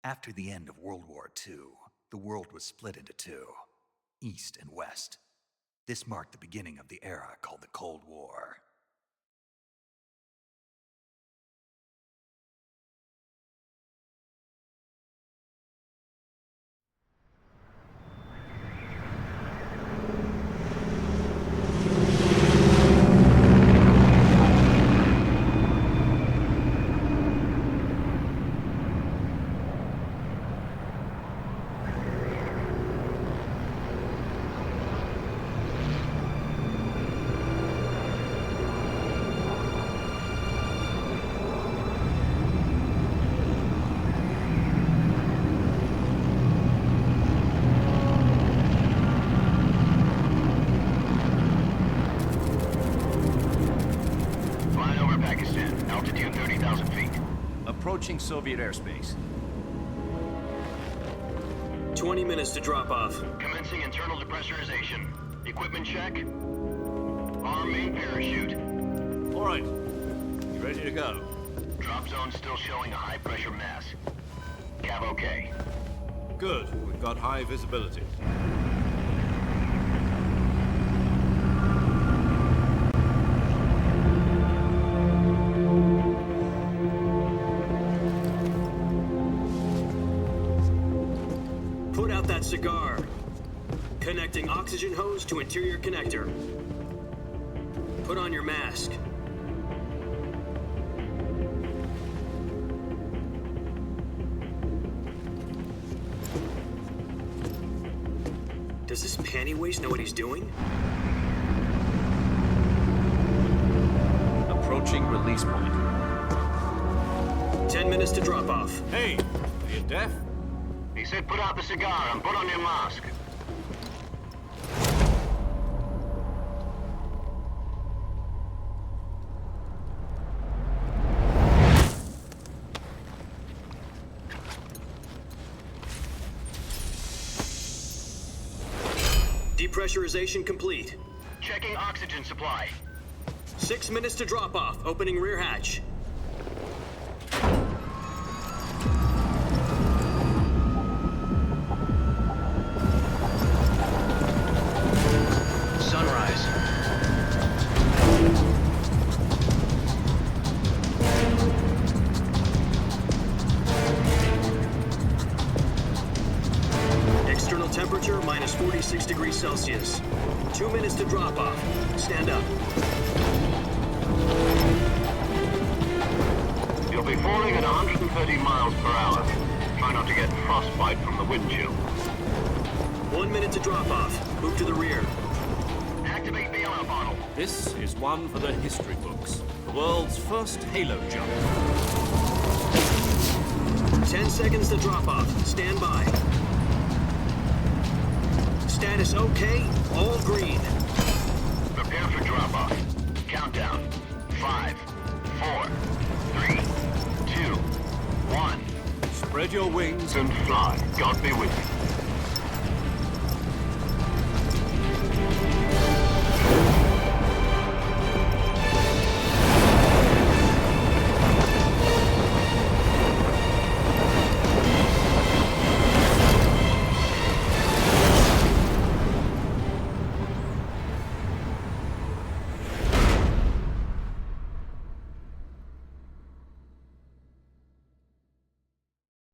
After the end of World War II, the world was split into two, East and West. This marked the beginning of the era called the Cold War. Altitude 30,000 feet. Approaching Soviet airspace. 20 minutes to drop off. Commencing internal depressurization. Equipment check. Arm main parachute. All right. You ready to go? Drop zone still showing a high pressure mass. Cav okay. Good. We've got high visibility. Put out that cigar. Connecting oxygen hose to interior connector. Put on your mask. Does this panty waste know what he's doing? Approaching release point. 10 minutes to drop off. Hey, are you deaf? He said put out the cigar and put on your mask. Depressurization complete. Checking oxygen supply. 6 minutes to drop off. Opening rear hatch. Sunrise. External temperature minus 46 degrees Celsius. 2 minutes to drop off. Stand up. You'll be falling at 130 miles per hour. Try not to get frostbite from the wind chill. 1 minute to drop off. Move to the rear. Activate bailout bottle. This is one for the history books. The world's first halo jump. 10 seconds to drop off. Stand by. Status okay. All green. Prepare for drop-off. Countdown. 5, 4, 3, 2, 1. Spread your wings And fly. God be with you.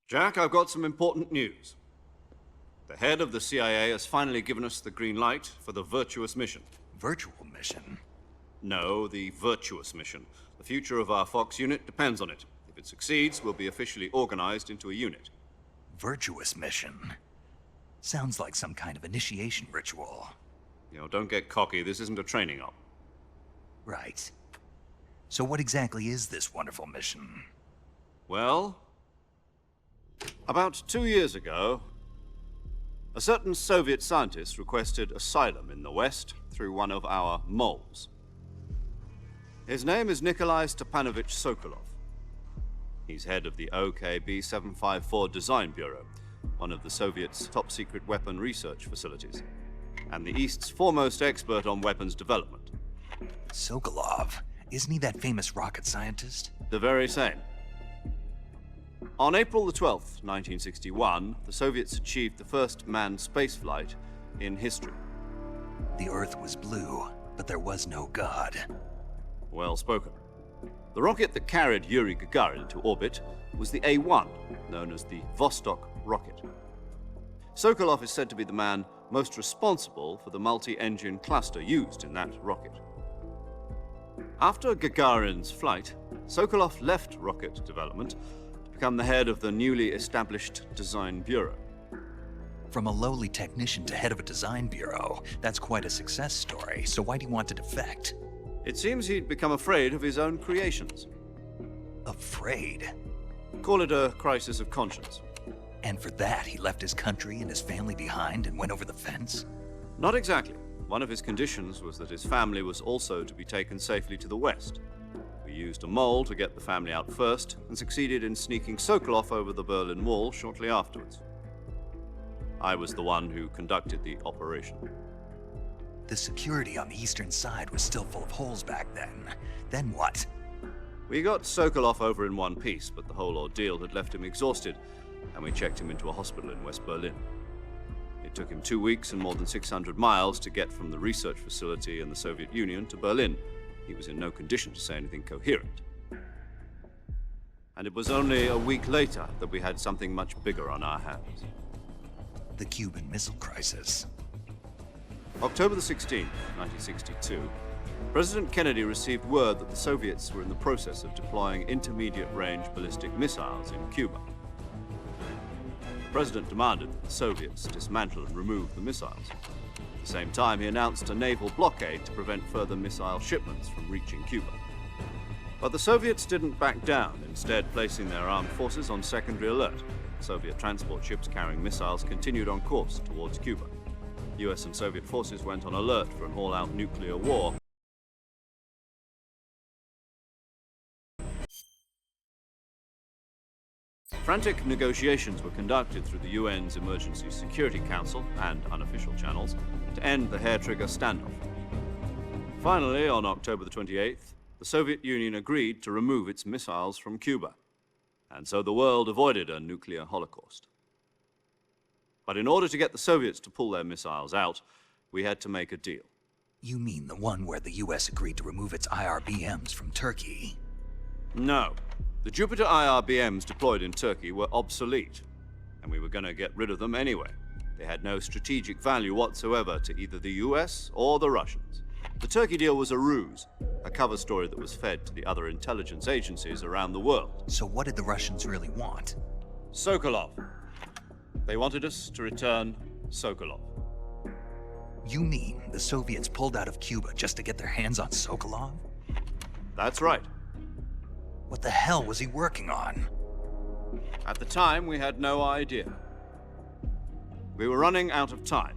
Jack, I've got some important news. The head of the CIA has finally given us the green light for the Virtuous mission. Virtual mission? No, the Virtuous mission. The future of our Fox unit depends on it. If it succeeds, we'll be officially organized into a unit. Virtuous mission? Sounds like some kind of initiation ritual. You know, don't get cocky. This isn't a training op. Right. So what exactly is this wonderful mission? Well, about 2 years ago, a certain Soviet scientist requested asylum in the West through one of our moles. His name is Nikolai Stepanovich Sokolov. He's head of the OKB 754 Design Bureau, one of the Soviets' top-secret weapon research facilities, and the East's foremost expert on weapons development. Sokolov? Isn't he that famous rocket scientist? The very same. On April the 12th, 1961, the Soviets achieved the first manned spaceflight in history. The Earth was blue, but there was no God. Well spoken. The rocket that carried Yuri Gagarin into orbit was the A-1, known as the Vostok rocket. Sokolov is said to be the man most responsible for the multi-engine cluster used in that rocket. After Gagarin's flight, Sokolov left rocket development to become the head of the newly established Design Bureau. From a lowly technician to head of a design bureau, that's quite a success story, so why do you want to defect? It seems he'd become afraid of his own creations. Afraid? Call it a crisis of conscience. And for that, he left his country and his family behind and went over the fence? Not exactly. One of his conditions was that his family was also to be taken safely to the west. We used a mole to get the family out first and succeeded in sneaking Sokolov over the Berlin Wall shortly afterwards. I was the one who conducted the operation. The security on the eastern side was still full of holes back then. Then what? We got Sokolov over in one piece, but the whole ordeal had left him exhausted, and we checked him into a hospital in West Berlin. It took him 2 weeks and more than 600 miles to get from the research facility in the Soviet Union to Berlin. He was in no condition to say anything coherent. And it was only a week later that we had something much bigger on our hands. The Cuban Missile Crisis. October the 16th, 1962, President Kennedy received word that the Soviets were in the process of deploying intermediate-range ballistic missiles in Cuba. The President demanded that the Soviets dismantle and remove the missiles. At the same time, he announced a naval blockade to prevent further missile shipments from reaching Cuba. But the Soviets didn't back down, instead placing their armed forces on secondary alert. Soviet transport ships carrying missiles continued on course towards Cuba. US and Soviet forces went on alert for an all-out nuclear war. Frantic negotiations were conducted through the UN's Emergency Security Council and unofficial channels to end the hair-trigger standoff. Finally, on October the 28th, the Soviet Union agreed to remove its missiles from Cuba, and so the world avoided a nuclear holocaust. But in order to get the Soviets to pull their missiles out, we had to make a deal. You mean the one where the US agreed to remove its IRBMs from Turkey? No. The Jupiter IRBMs deployed in Turkey were obsolete, and we were going to get rid of them anyway. They had no strategic value whatsoever to either the US or the Russians. The Turkey deal was a ruse, a cover story that was fed to the other intelligence agencies around the world. So what did the Russians really want? Sokolov. They wanted us to return Sokolov. You mean the Soviets pulled out of Cuba just to get their hands on Sokolov? That's right. What the hell was he working on? At the time, we had no idea. We were running out of time.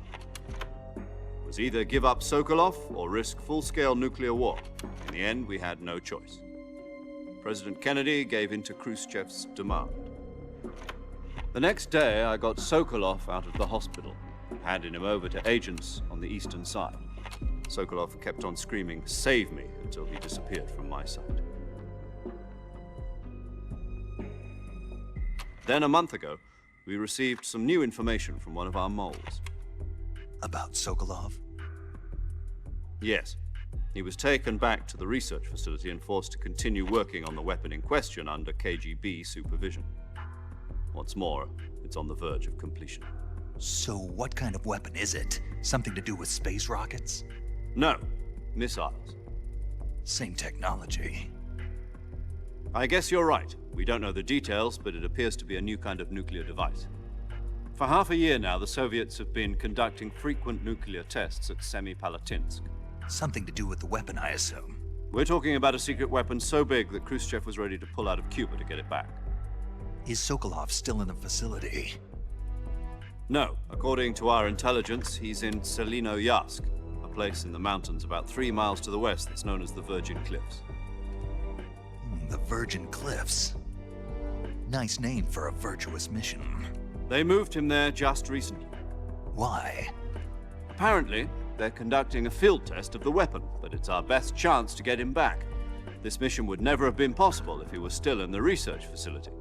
It was either give up Sokolov or risk full-scale nuclear war. In the end, we had no choice. President Kennedy gave in to Khrushchev's demand. The next day, I got Sokolov out of the hospital, handing him over to agents on the eastern side. Sokolov kept on screaming, "Save me," until he disappeared from my sight. Then, a month ago, we received some new information from one of our moles. About Sokolov? Yes. He was taken back to the research facility and forced to continue working on the weapon in question under KGB supervision. What's more, it's on the verge of completion. So what kind of weapon is it? Something to do with space rockets? No, missiles. Same technology. I guess you're right. We don't know the details, but it appears to be a new kind of nuclear device. For half a year now, the Soviets have been conducting frequent nuclear tests at Semipalatinsk. Something to do with the weapon, I assume. We're talking about a secret weapon so big that Khrushchev was ready to pull out of Cuba to get it back. Is Sokolov still in the facility? No. According to our intelligence, he's in Selinoyarsk, a place in the mountains about 3 miles to the west that's known as the Virgin Cliffs. The Virgin Cliffs. Nice name for a virtuous mission. They moved him there just recently. Why? Apparently, they're conducting a field test of the weapon, but it's our best chance to get him back. This mission would never have been possible if he was still in the research facility.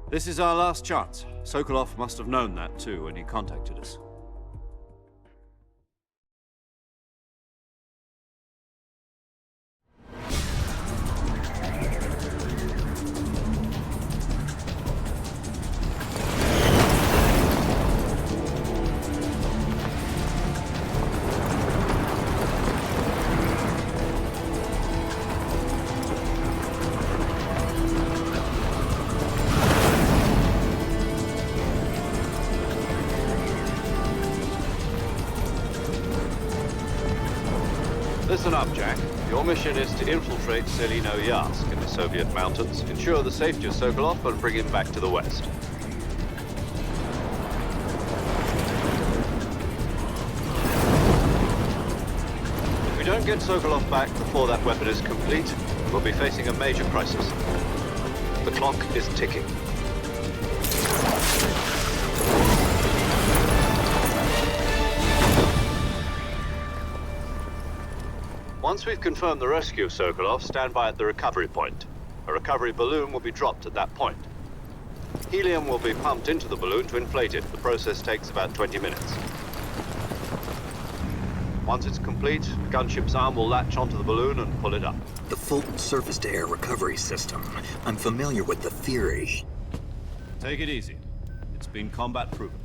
This is our last chance. Sokolov must have known that too when he contacted us. Listen up, Jack. Your mission is to infiltrate Selino-Yarsk in the Soviet mountains, ensure the safety of Sokolov, and bring him back to the West. If we don't get Sokolov back before that weapon is complete, we'll be facing a major crisis. The clock is ticking. Once we've confirmed the rescue of Sokolov, stand by at the recovery point. A recovery balloon will be dropped at that point. Helium will be pumped into the balloon to inflate it. The process takes about 20 minutes. Once it's complete, the gunship's arm will latch onto the balloon and pull it up. The Fulton surface-to-air recovery system. I'm familiar with the theory. Take it easy. It's been combat proven.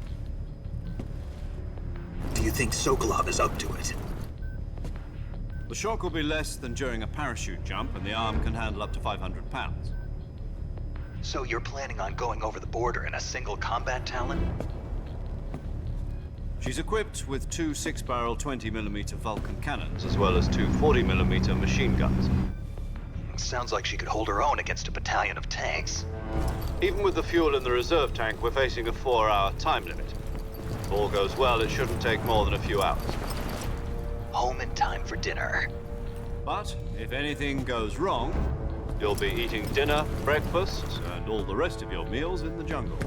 Do you think Sokolov is up to it? The shock will be less than during a parachute jump, and the arm can handle up to 500 pounds. So you're planning on going over the border in a single combat Talon? She's equipped with two 6-barrel 20mm Vulcan cannons, as well as two 40mm machine guns. Sounds like she could hold her own against a battalion of tanks. Even with the fuel in the reserve tank, we're facing a 4-hour time limit. If all goes well, it shouldn't take more than a few hours. Home in time for dinner. But if anything goes wrong, you'll be eating dinner, breakfast, and all the rest of your meals in the jungle.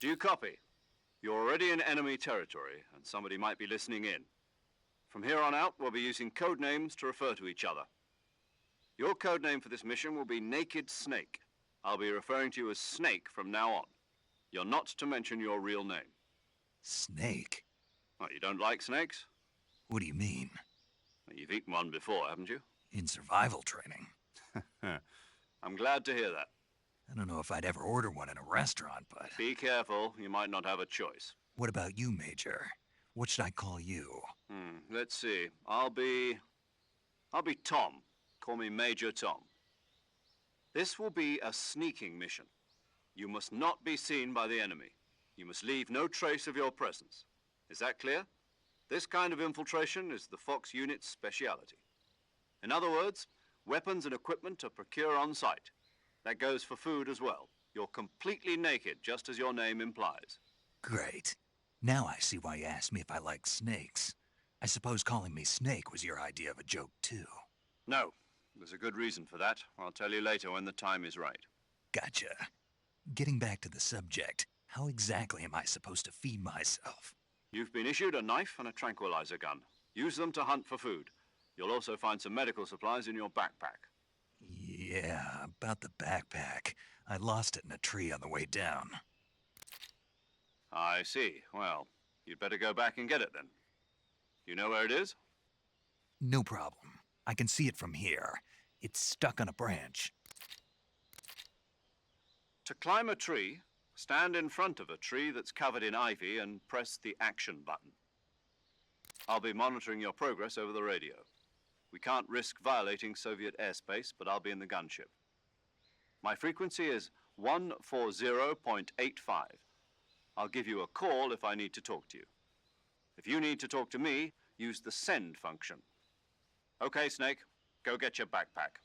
Do you copy? You're already in enemy territory, and somebody might be listening in. From here on out, we'll be using code names to refer to each other. Your code name for this mission will be Naked Snake. I'll be referring to you as Snake from now on. You're not to mention your real name. Snake? What, you don't like snakes? What do you mean? Well, you've eaten one before, haven't you? In survival training. I'm glad to hear that. I don't know if I'd ever order one in a restaurant, but... Be careful, you might not have a choice. What about you, Major? What should I call you? Let's see. I'll be Tom. Call me Major Tom. This will be a sneaking mission. You must not be seen by the enemy. You must leave no trace of your presence. Is that clear? This kind of infiltration is the Fox unit's speciality. In other words, weapons and equipment are procured on site. That goes for food as well. You're completely naked, just as your name implies. Great. Now I see why you asked me if I like snakes. I suppose calling me Snake was your idea of a joke, too. No, there's a good reason for that. I'll tell you later when the time is right. Gotcha. Getting back to the subject, how exactly am I supposed to feed myself? You've been issued a knife and a tranquilizer gun. Use them to hunt for food. You'll also find some medical supplies in your backpack. Yeah, about the backpack. I lost it in a tree on the way down. I see. Well, you'd better go back and get it then. You know where it is? No problem. I can see it from here. It's stuck on a branch. To climb a tree, stand in front of a tree that's covered in ivy and press the action button. I'll be monitoring your progress over the radio. We can't risk violating Soviet airspace, but I'll be in the gunship. My frequency is 140.85. I'll give you a call if I need to talk to you. If you need to talk to me, use the send function. Okay, Snake, go get your backpack.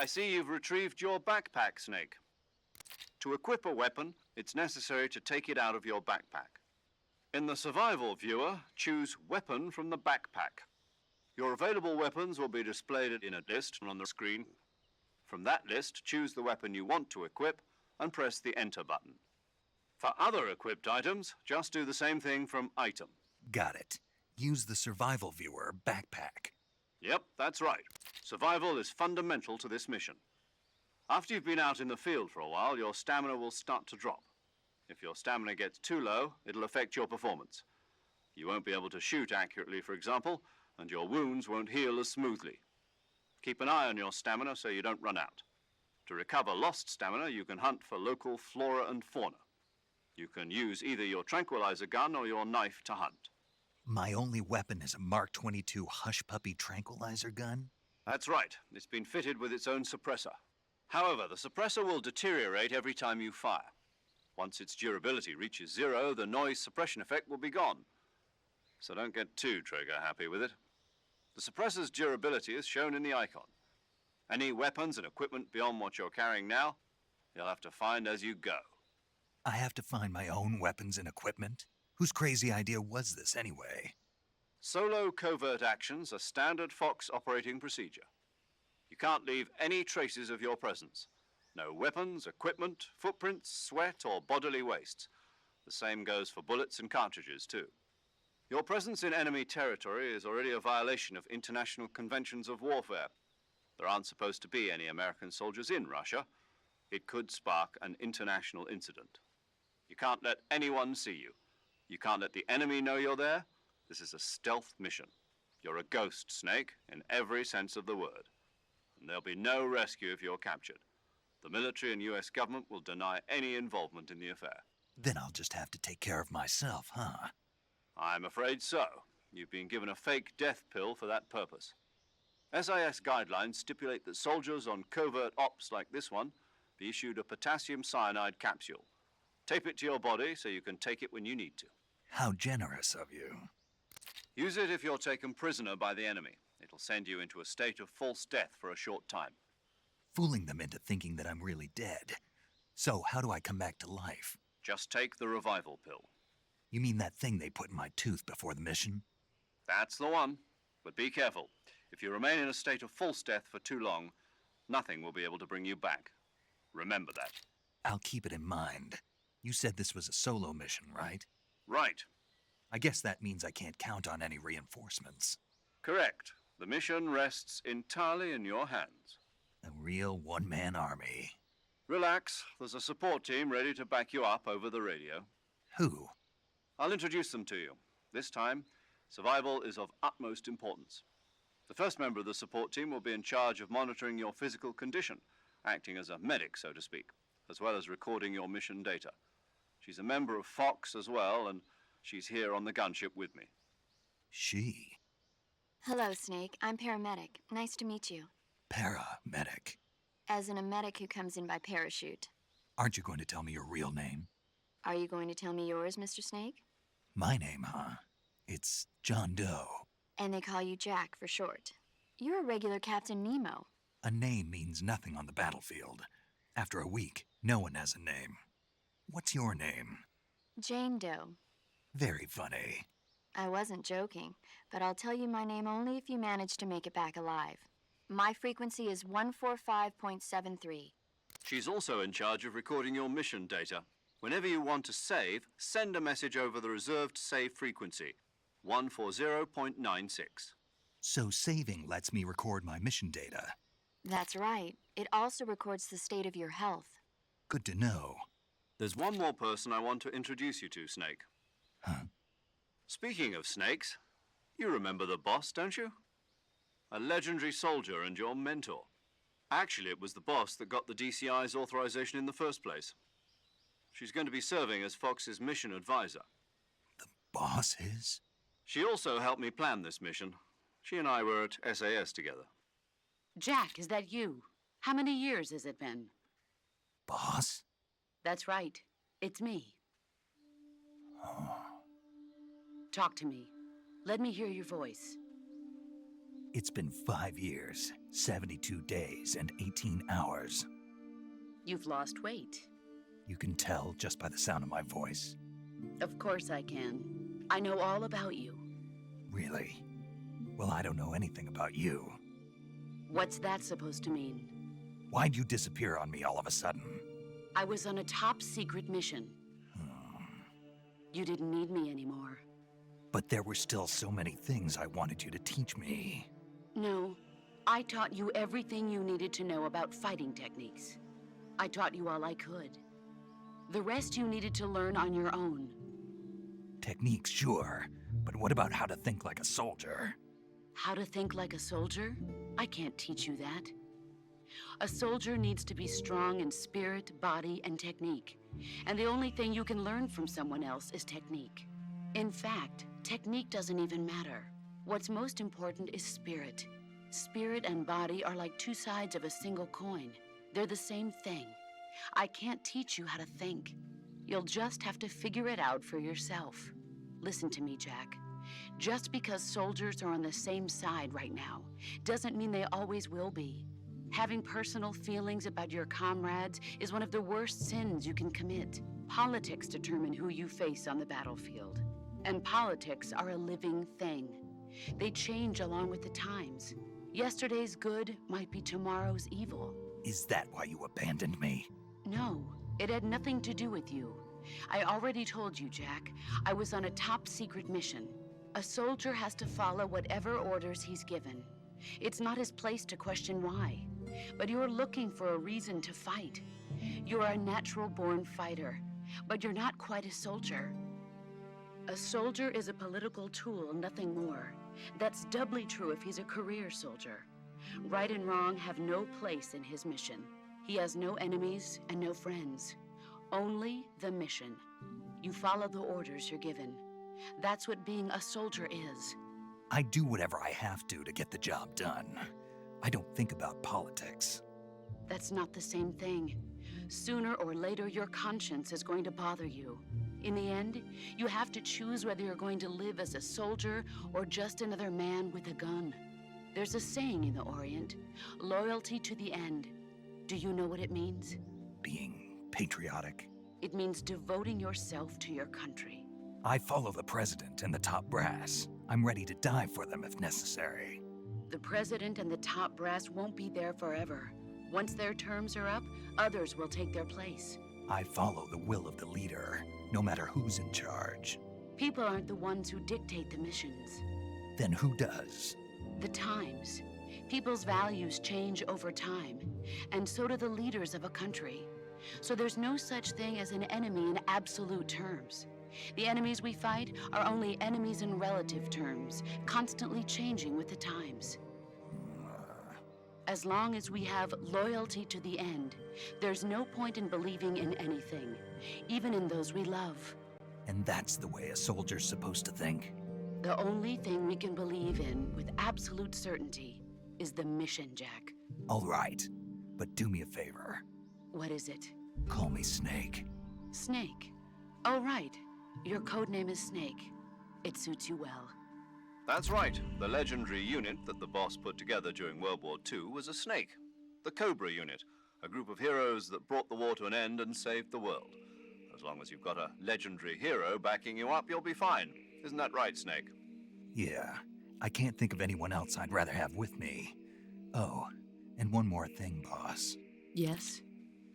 I see you've retrieved your backpack, Snake. To equip a weapon, it's necessary to take it out of your backpack. In the survival viewer, choose Weapon from the backpack. Your available weapons will be displayed in a list on the screen. From that list, choose the weapon you want to equip and press the Enter button. For other equipped items, just do the same thing from Item. Got it. Use the survival viewer backpack. Yep, that's right. Survival is fundamental to this mission. After you've been out in the field for a while, your stamina will start to drop. If your stamina gets too low, it'll affect your performance. You won't be able to shoot accurately, for example, and your wounds won't heal as smoothly. Keep an eye on your stamina so you don't run out. To recover lost stamina, you can hunt for local flora and fauna. You can use either your tranquilizer gun or your knife to hunt. My only weapon is a Mark 22 Hush Puppy tranquilizer gun? That's right. It's been fitted with its own suppressor. However, the suppressor will deteriorate every time you fire. Once its durability reaches 0, the noise suppression effect will be gone. So don't get too trigger happy with it. The suppressor's durability is shown in the icon. Any weapons and equipment beyond what you're carrying now, you'll have to find as you go. I have to find my own weapons and equipment? Whose crazy idea was this, anyway? Solo covert actions are standard Fox operating procedure. You can't leave any traces of your presence. No weapons, equipment, footprints, sweat, or bodily wastes. The same goes for bullets and cartridges, too. Your presence in enemy territory is already a violation of international conventions of warfare. There aren't supposed to be any American soldiers in Russia. It could spark an international incident. You can't let anyone see you. You can't let the enemy know you're there. This is a stealth mission. You're a ghost, Snake, in every sense of the word. And there'll be no rescue if you're captured. The military and US government will deny any involvement in the affair. Then I'll just have to take care of myself, huh? I'm afraid so. You've been given a fake death pill for that purpose. SIS guidelines stipulate that soldiers on covert ops like this one be issued a potassium cyanide capsule. Tape it to your body so you can take it when you need to. How generous of you. Use it if you're taken prisoner by the enemy. It'll send you into a state of false death for a short time. Fooling them into thinking that I'm really dead. So how do I come back to life? Just take the revival pill. You mean that thing they put in my tooth before the mission? That's the one. But be careful. If you remain in a state of false death for too long, nothing will be able to bring you back. Remember that. I'll keep it in mind. You said this was a solo mission, right? Right. I guess that means I can't count on any reinforcements. Correct. The mission rests entirely in your hands. A real one-man army. Relax, there's a support team ready to back you up over the radio. Who? I'll introduce them to you. This time, survival is of utmost importance. The first member of the support team will be in charge of monitoring your physical condition, acting as a medic, so to speak, as well as recording your mission data. She's a member of Fox as well, and she's here on the gunship with me. She. Hello, Snake. I'm paramedic. Nice to meet you. Paramedic. As in a medic who comes in by parachute. Aren't you going to tell me your real name? Are you going to tell me yours, Mr. Snake? My name, huh? It's John Doe. And they call you Jack for short. You're a regular Captain Nemo. A name means nothing on the battlefield. After a week, no one has a name. What's your name? Jane Doe. Very funny. I wasn't joking, but I'll tell you my name only if you manage to make it back alive. My frequency is 145.73. She's also in charge of recording your mission data. Whenever you want to save, send a message over the reserved save frequency, 140.96. So saving lets me record my mission data. That's right. It also records the state of your health. Good to know. There's one more person I want to introduce you to, Snake. Huh? Speaking of snakes, you remember the boss, don't you? A legendary soldier and your mentor. Actually, it was the boss that got the DCI's authorization in the first place. She's going to be serving as Fox's mission advisor. The boss is? She also helped me plan this mission. She and I were at SAS together. Jack, is that you? How many years has it been? Boss? That's right. It's me. Talk to me. Let me hear your voice. It's been 5 years, 72 days, and 18 hours. You've lost weight. You can tell just by the sound of my voice. Of course I can. I know all about you. Really? Well, I don't know anything about you. What's that supposed to mean? Why'd you disappear on me all of a sudden? I was on a top secret mission. You didn't need me anymore. But there were still so many things I wanted you to teach me. No, I taught you everything you needed to know about fighting techniques. I taught you all I could. The rest you needed to learn on your own. Techniques, sure. But what about how to think like a soldier? How to think like a soldier? I can't teach you that. A soldier needs to be strong in spirit, body, and technique. And the only thing you can learn from someone else is technique. In fact, technique doesn't even matter. What's most important is spirit. Spirit and body are like two sides of a single coin. They're the same thing. I can't teach you how to think. You'll just have to figure it out for yourself. Listen to me, Jack. Just because soldiers are on the same side right now doesn't mean they always will be. Having personal feelings about your comrades is one of the worst sins you can commit. Politics determine who you face on the battlefield. And politics are a living thing. They change along with the times. Yesterday's good might be tomorrow's evil. Is that why you abandoned me? No, it had nothing to do with you. I already told you, Jack. I was on a top secret mission. A soldier has to follow whatever orders he's given. It's not his place to question why. But you're looking for a reason to fight. You're a natural-born fighter, but you're not quite a soldier. A soldier is a political tool, nothing more. That's doubly true if he's a career soldier. Right and wrong have no place in his mission. He has no enemies and no friends. Only the mission. You follow the orders you're given. That's what being a soldier is. I do whatever I have to get the job done. I don't think about politics. That's not the same thing. Sooner or later, your conscience is going to bother you. In the end, you have to choose whether you're going to live as a soldier or just another man with a gun. There's a saying in the Orient, loyalty to the end. Do you know what it means? Being patriotic. It means devoting yourself to your country. I follow the president and the top brass. I'm ready to die for them if necessary. The president and the top brass won't be there forever. Once their terms are up, others will take their place. I follow the will of the leader, no matter who's in charge. People aren't the ones who dictate the missions. Then who does? The times. People's values change over time, and so do the leaders of a country. So there's no such thing as an enemy in absolute terms. The enemies we fight are only enemies in relative terms, constantly changing with the times. As long as we have loyalty to the end, there's no point in believing in anything, even in those we love. And that's the way a soldier's supposed to think? The only thing we can believe in with absolute certainty is the mission, Jack. All right, but do me a favor. What is it? Call me Snake. Snake. Oh, right. Your code name is Snake. It suits you well. That's right. The legendary unit that the boss put together during World War II was a snake. The Cobra unit, a group of heroes that brought the war to an end and saved the world. As long as you've got a legendary hero backing you up, you'll be fine. Isn't that right, Snake? Yeah, I can't think of anyone else I'd rather have with me. Oh, and one more thing, boss. Yes?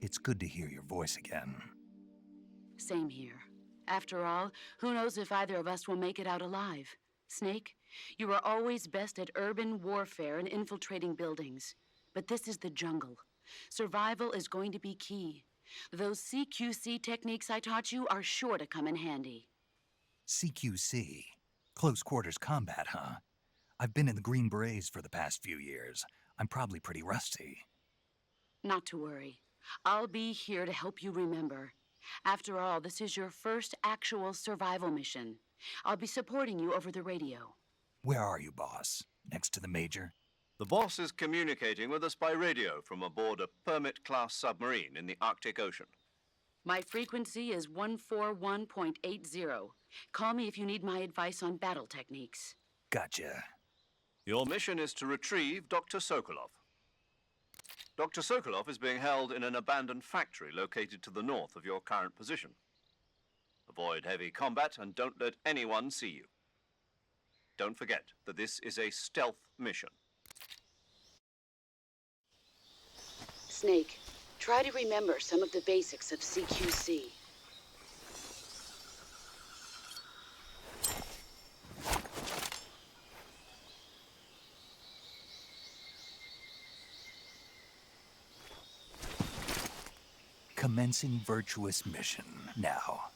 It's good to hear your voice again. Same here. After all, who knows if either of us will make it out alive? Snake, you were always best at urban warfare and infiltrating buildings. But this is the jungle. Survival is going to be key. Those CQC techniques I taught you are sure to come in handy. CQC? Close quarters combat, huh? I've been in the Green Berets for the past few years. I'm probably pretty rusty. Not to worry. I'll be here to help you remember. After all, this is your first actual survival mission. I'll be supporting you over the radio. Where are you, boss? Next to the Major? The boss is communicating with us by radio from aboard a Permit-class submarine in the Arctic Ocean. My frequency is 141.80. Call me if you need my advice on battle techniques. Gotcha. Your mission is to retrieve Dr. Sokolov. Dr. Sokolov is being held in an abandoned factory located to the north of your current position. Avoid heavy combat and don't let anyone see you. Don't forget that this is a stealth mission. Snake, try to remember some of the basics of CQC. Commencing virtuous mission now.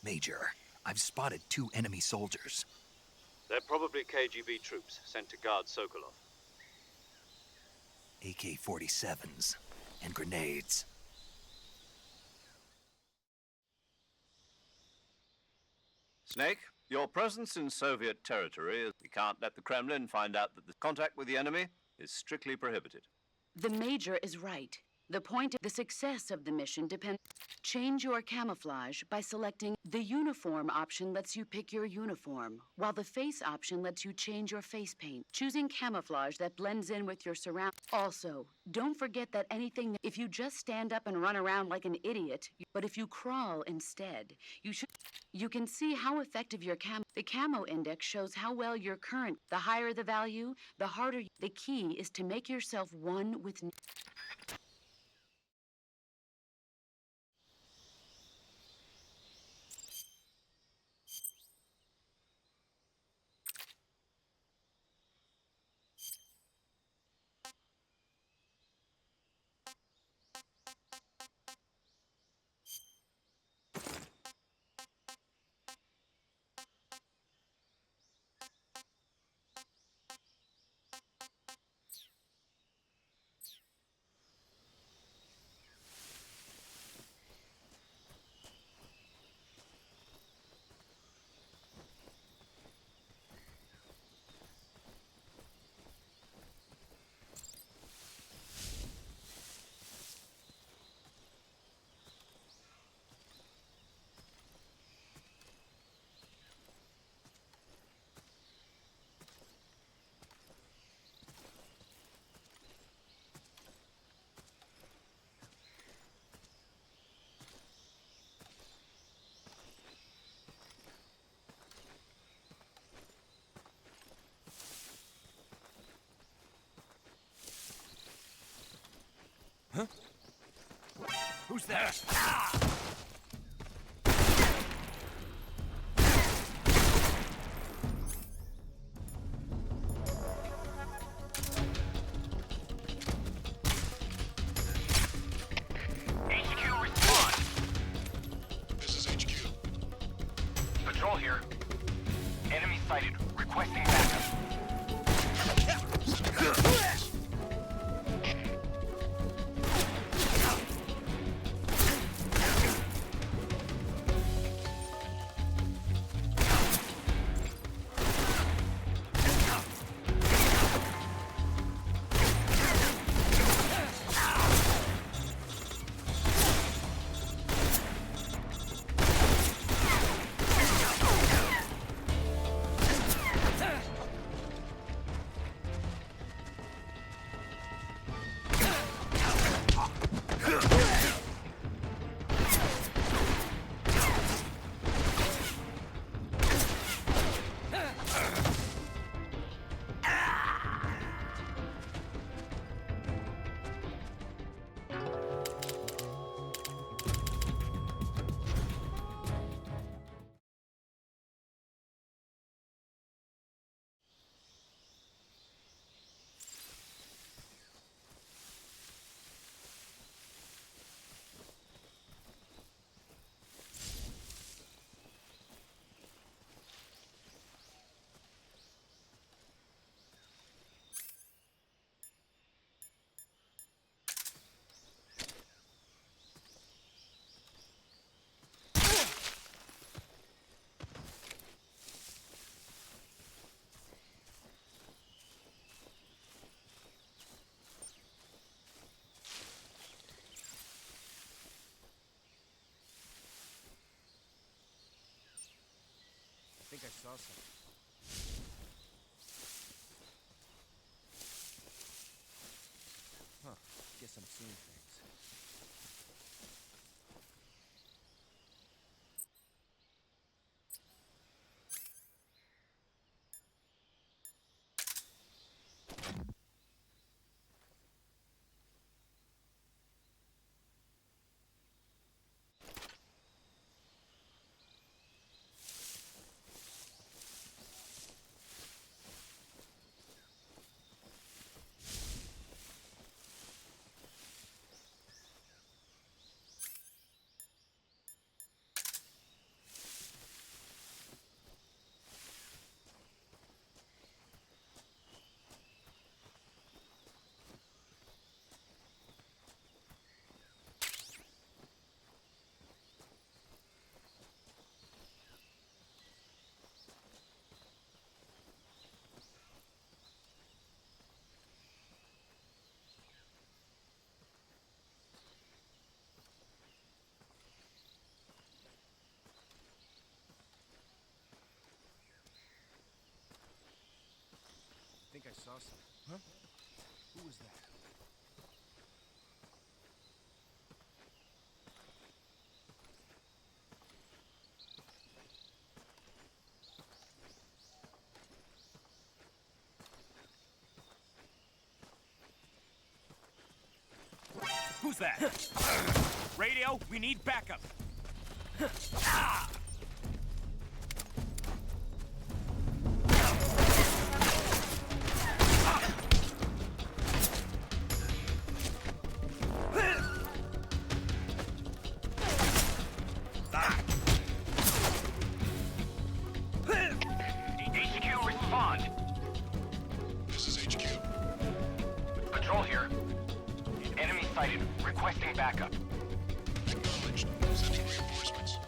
Major, I've spotted 2 enemy soldiers. They're probably KGB troops sent to guard Sokolov. AK-47s and grenades. Snake, your presence in Soviet territory, we can't let the Kremlin find out that the contact with the enemy is strictly prohibited. The Major is right. The point of the success of the mission depends. Change your camouflage by selecting the uniform option lets you pick your uniform, while the face option lets you change your face paint. Choosing camouflage that blends in with your surround. Also, don't forget that if you just stand up and run around like an idiot, but if you crawl instead, you can see how effective the camo index shows how well your current. The higher the value, the harder. The key is to make yourself one with. Who's there? HQ respond. This is HQ. Patrol here. Enemy sighted. Requesting backup. I think I saw something. Huh. Guess I'm seeing things. think I saw some. Huh? Who was that? Who's that? Radio, we need backup. HQ, respond. This is HQ. Patrol here. Enemy sighted. Requesting backup. Acknowledged. Sending reinforcements.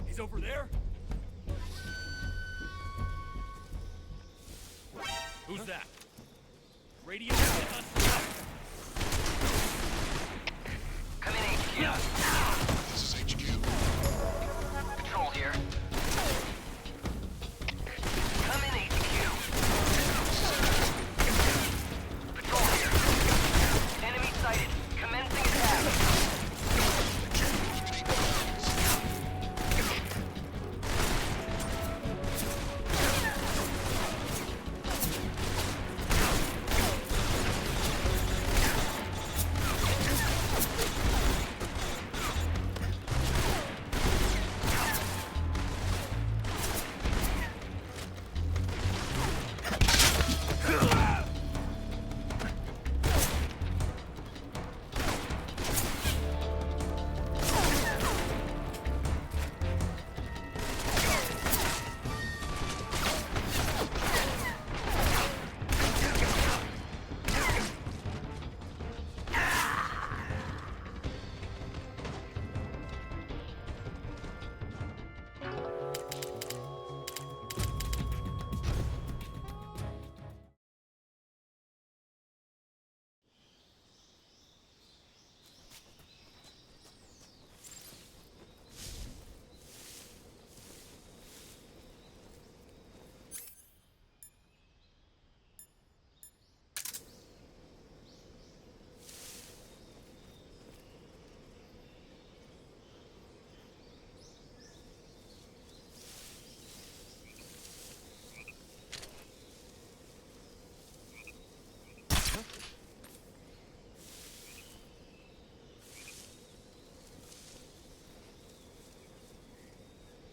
He's over there? Who's that? Radio, Come in, HQ. This is HQ. Patrol here. Come in, HQ. Patrol here. Enemy sighted. Commencing attack.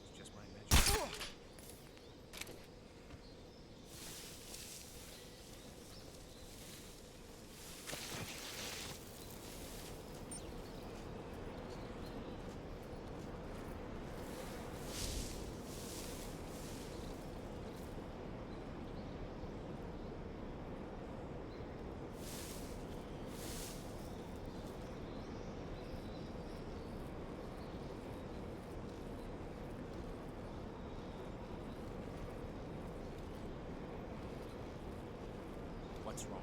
It's just my imagination. What's wrong?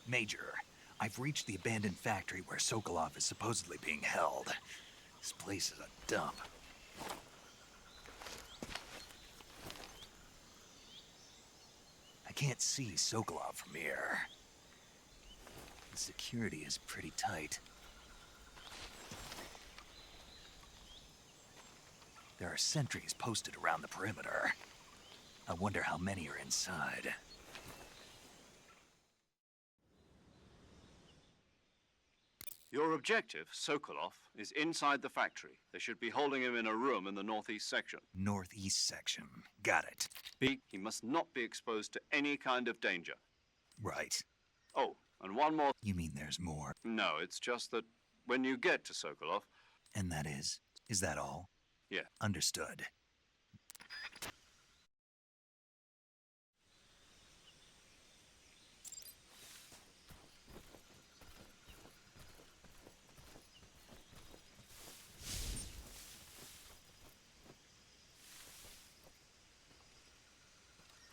Major, I've reached the abandoned factory where Sokolov is supposedly being held. This place is a dump. I can't see Sokolov from here. The security is pretty tight. There are sentries posted around the perimeter. I wonder how many are inside. Your objective, Sokolov, is inside the factory. They should be holding him in a room in the northeast section. Northeast section. Got it. B, he must not be exposed to any kind of danger. Right. Oh, and one more. You mean there's more? No, it's just that when you get to Sokolov... And that is? Is that all? Yeah. Understood.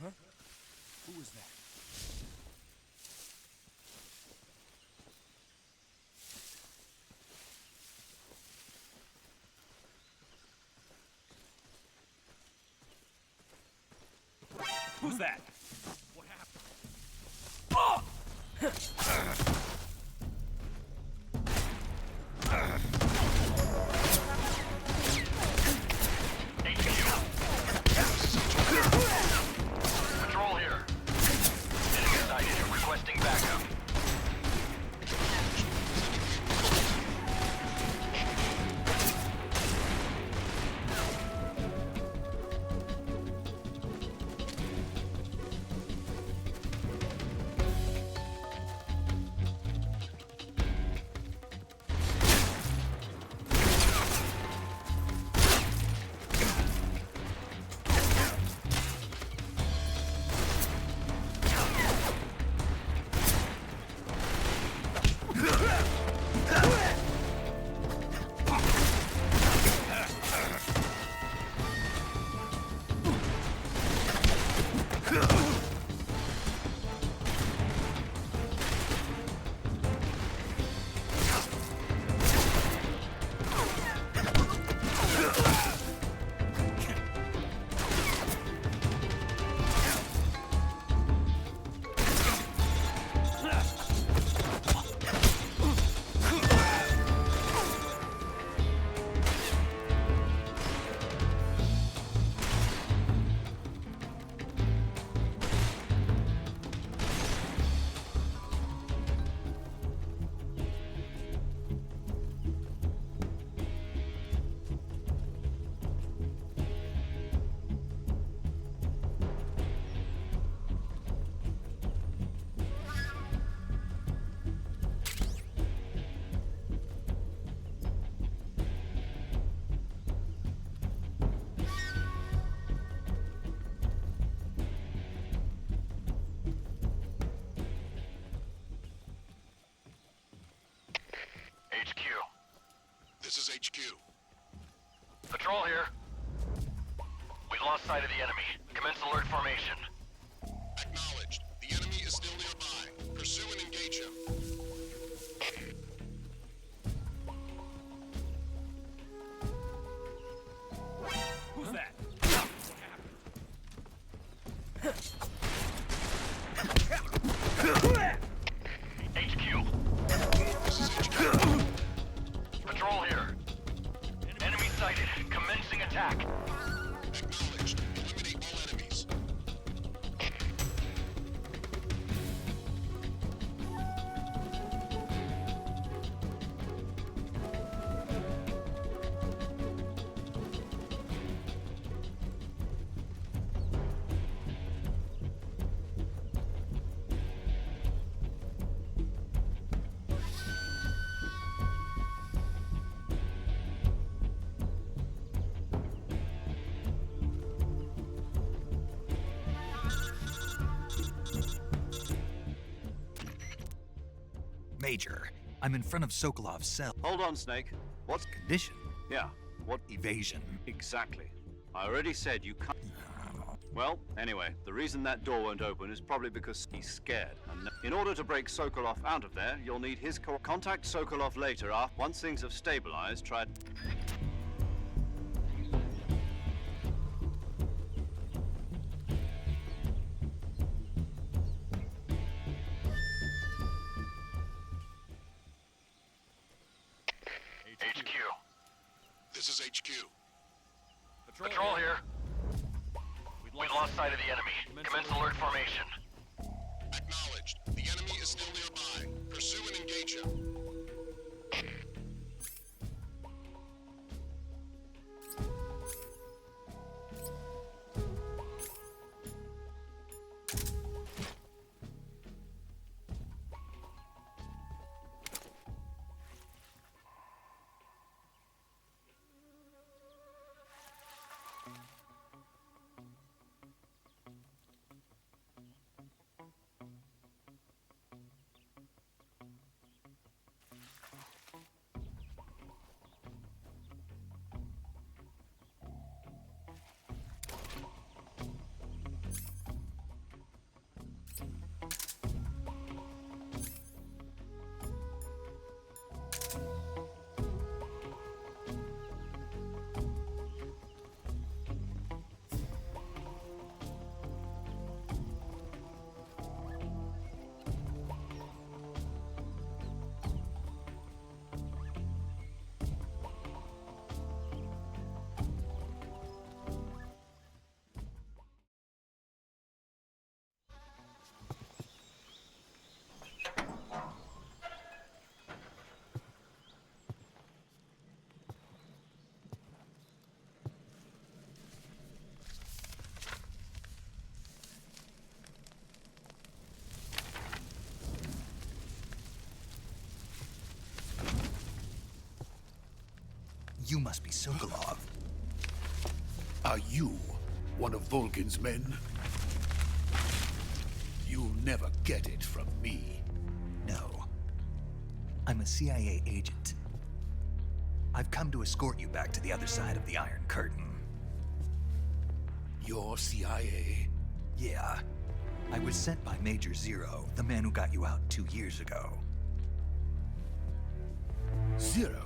Huh? Who was that? Who's that? What happened? Patrol here. Enemy sighted. Requesting backup. This is HQ. Patrol here. We've lost sight of the enemy. Commence alert formation. Acknowledged. The enemy is still nearby. Pursue and engage him. Who's that? HQ. This is HQ. Patrol here. Enemy sighted. Commencing attack. Acknowledged. Eliminate all enemies. Major, I'm in front of Sokolov's cell. Hold on, Snake. What's... Condition? Yeah, what Evasion. exactly? I already said you can't... Well, anyway, the reason that door won't open is probably because he's scared. And in order to break Sokolov out of there, you'll need his contact Sokolov later after once things have stabilized. Try... HQ. This is HQ. Patrol here. We've lost sight of the enemy. Commence alert formation. Acknowledged. The enemy is still nearby. Pursue and engage him. You must be Sokolov. Are you one of Volgin's men? You'll never get it from me. No. I'm a CIA agent. I've come to escort you back to the other side of the Iron Curtain. You're CIA? Yeah. I was sent by Major Zero, the man who got you out 2 years ago. Zero?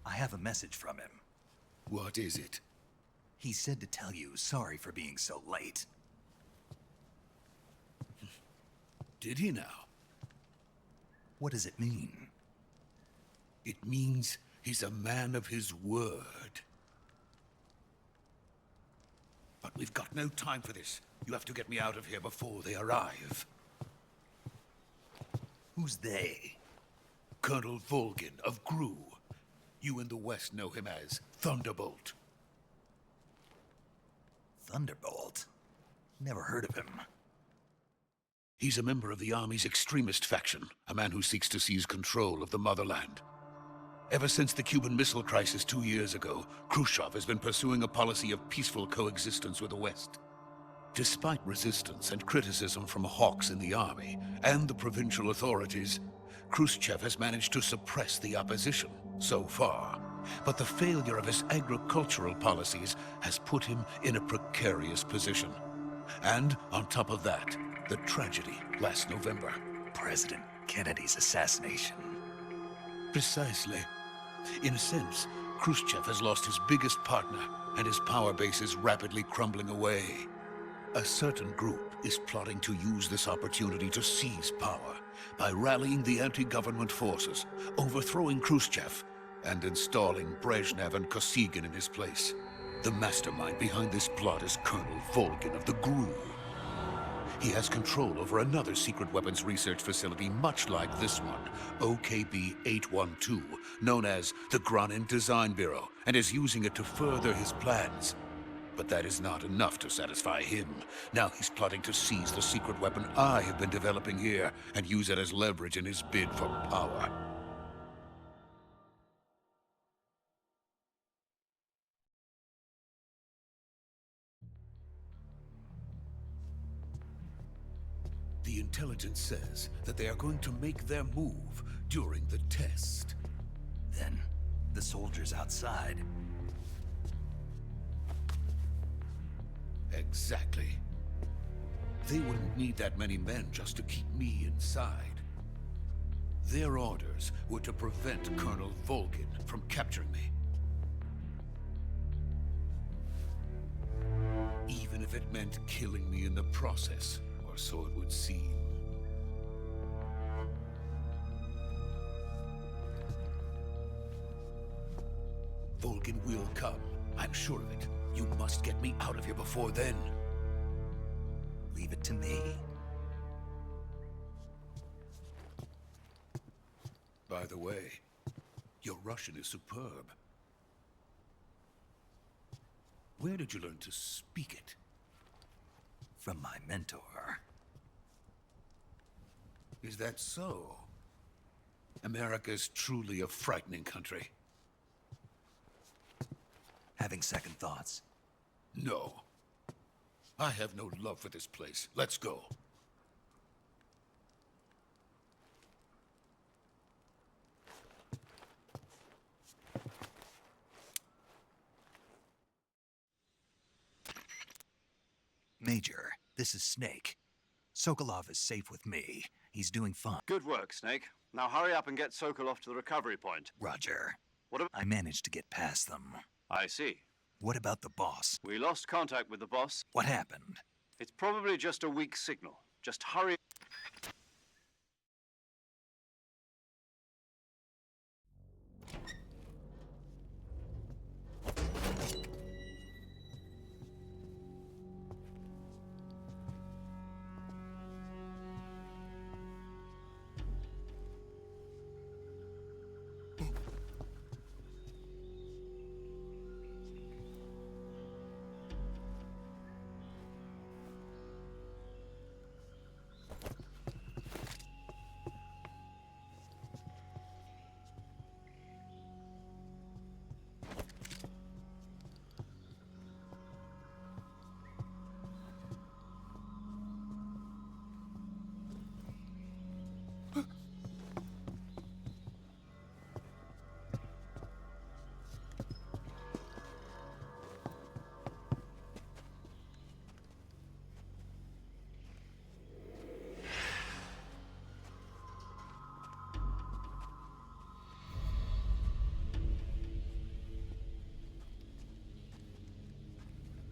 I have a message from him. What is it? He said to tell you sorry for being so late. Did he now? What does it mean? It means he's a man of his word. But we've got no time for this. You have to get me out of here before they arrive. Who's they? Colonel Volgin of GRU. You in the West know him as Thunderbolt. Thunderbolt? Never heard of him. He's a member of the Army's extremist faction, a man who seeks to seize control of the motherland. Ever since the Cuban Missile Crisis 2 years ago, Khrushchev has been pursuing a policy of peaceful coexistence with the West. Despite resistance and criticism from hawks in the Army and the provincial authorities, Khrushchev has managed to suppress the opposition so far. But the failure of his agricultural policies has put him in a precarious position. And on top of that, the tragedy last November. President Kennedy's assassination. Precisely. In a sense, Khrushchev has lost his biggest partner, and his power base is rapidly crumbling away. A certain group is plotting to use this opportunity to seize power by rallying the anti-government forces, overthrowing Khrushchev, and installing Brezhnev and Kosygin in his place. The mastermind behind this plot is Colonel Volgin of the GRU. He has control over another secret weapons research facility much like this one, OKB-812, known as the Granin Design Bureau, and is using it to further his plans. But that is not enough to satisfy him. Now he's plotting to seize the secret weapon I have been developing here and use it as leverage in his bid for power. The The intelligence says that they are going to make their move during the test. Then, the soldiers outside. Exactly. They wouldn't need that many men just to keep me inside. Their orders were to prevent Colonel Volgin from capturing me. Even if it meant killing me in the process, or so it would seem. Volgin will come. I'm sure of it. You must get me out of here before then. Leave it to me. By the way, your Russian is superb. Where did you learn to speak it? From my mentor. Is that so? America's truly a frightening country. Having second thoughts. No. I have no love for this place. Let's go. Major, this is Snake. Sokolov is safe with me. He's doing fine. Good work, Snake. Now hurry up and get Sokolov to the recovery point. Roger. What I managed to get past them. I see. What about the boss? We lost contact with the boss. What happened? It's probably just a weak signal. Just hurry.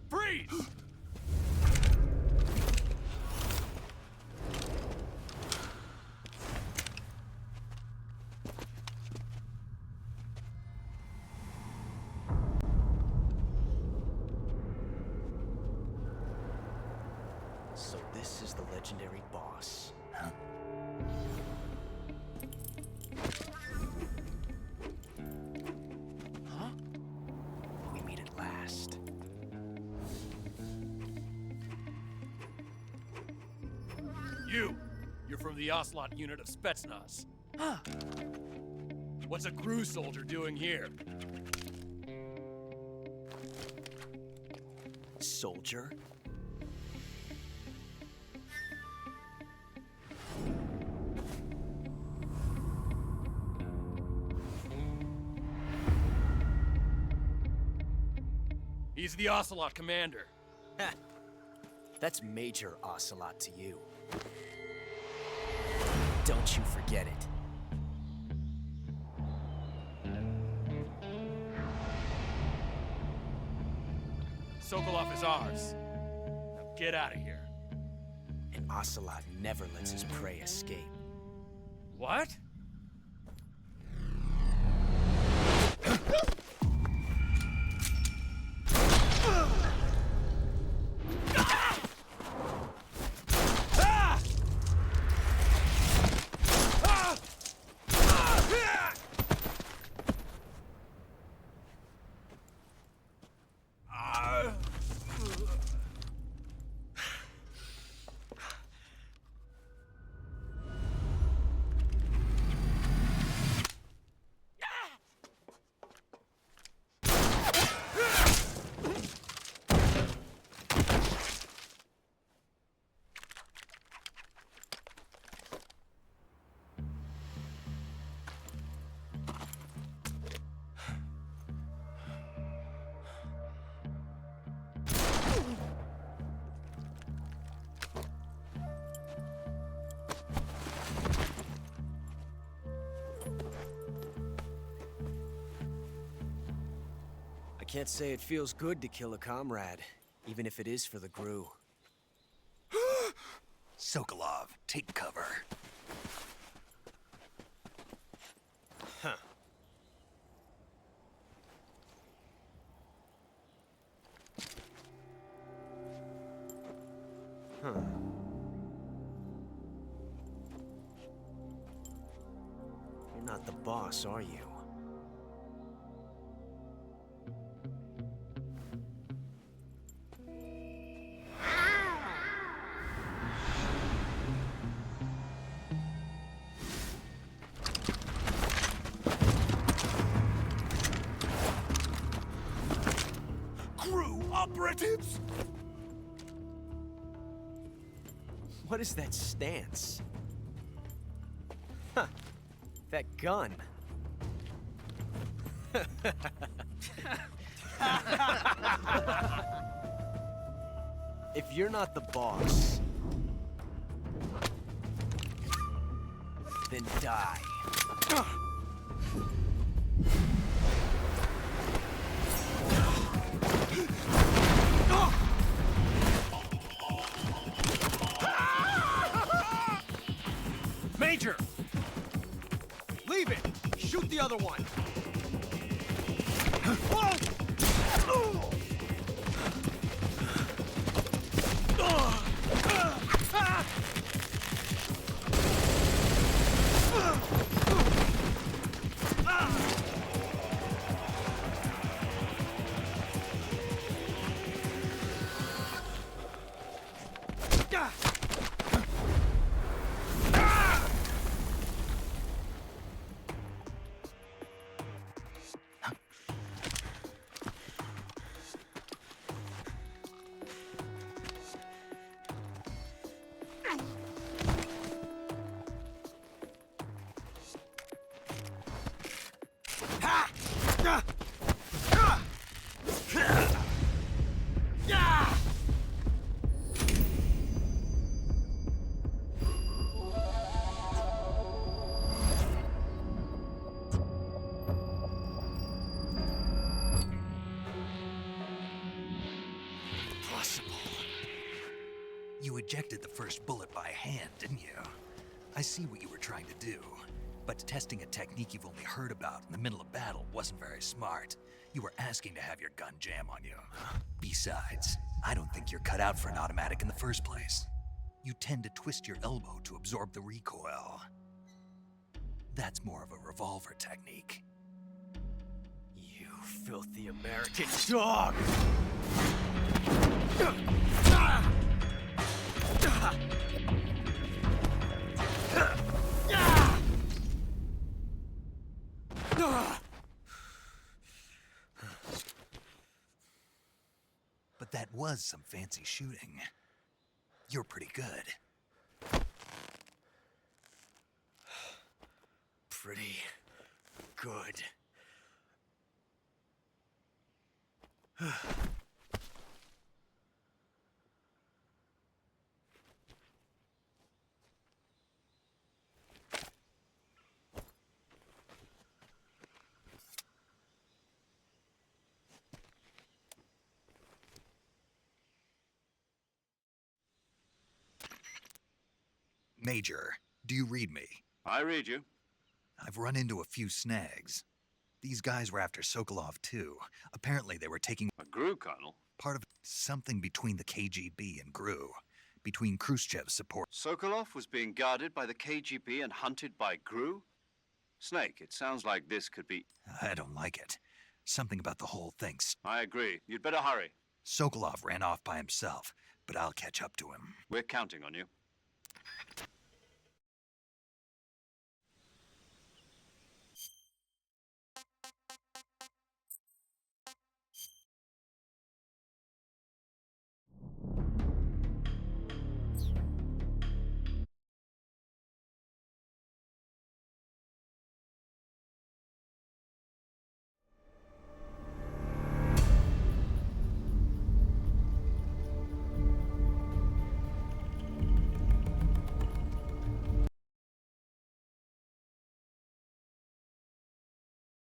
Freeze! So this is the legendary boss. Huh? Huh? We meet at last. You're from the Ocelot unit of Spetsnaz. Huh. What's a crew soldier doing here? Soldier? He's the Ocelot commander. Ha! That's Major Ocelot to you. Don't you forget it. Sokolov is ours. Now get out of here. And Ocelot never lets his prey escape. What? Can't say it feels good to kill a comrade, even if it is for the GRU. Sokolov, take cover. Huh. Huh. You're not the boss, are you? GRU operatives! What is that stance? Huh. That gun. If you're not the boss, then die. Major! Leave it! Shoot the other one! You ejected the first bullet by hand, didn't you? I see what you were trying to do. But testing a technique you've only heard about in the middle of battle wasn't very smart. You were asking to have your gun jam on you. Besides, I don't think you're cut out for an automatic in the first place. You tend to twist your elbow to absorb the recoil. That's more of a revolver technique. You filthy American dog! But that was some fancy shooting. You're pretty good. Pretty good. Major, do you read me? I read you. I've run into a few snags. These guys were after Sokolov too. Apparently they were taking A GRU colonel? part of something between the KGB and GRU. Between Khrushchev's support. Sokolov was being guarded by the KGB and hunted by GRU? Snake, it sounds like this could be... I don't like it. Something about the whole thing. I agree. You'd better hurry. Sokolov ran off by himself, but I'll catch up to him. We're counting on you.